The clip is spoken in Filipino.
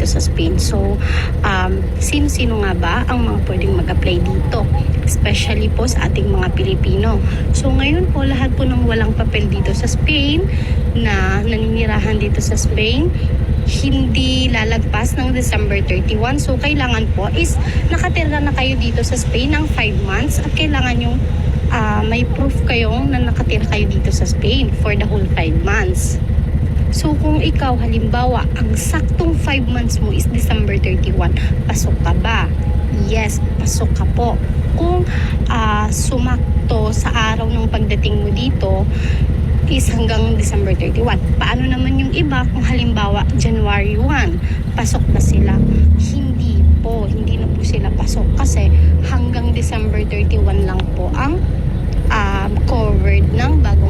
sa Spain. So, sino-sino nga ba ang mga pwedeng mag-apply dito? Especially po sa ating mga Pilipino. So, ngayon po, lahat po ng walang papel dito sa Spain, na naninirahan dito sa Spain, hindi lalagpas ng December 31. So, kailangan po is nakatira na kayo dito sa Spain ng 5 months at kailangan yung may proof kayong na nakatira kayo dito sa Spain for the whole 5 months. So, kung ikaw, halimbawa, ang saktong 5 months mo is December 31, pasok ka ba? Yes, pasok ka po. Kung sumakto sa araw ng pagdating mo dito is hanggang December 31. Paano naman yung iba kung halimbawa January 1, pasok na sila? Hindi na po sila pasok kasi hanggang December 31 lang po ang covered ng bagong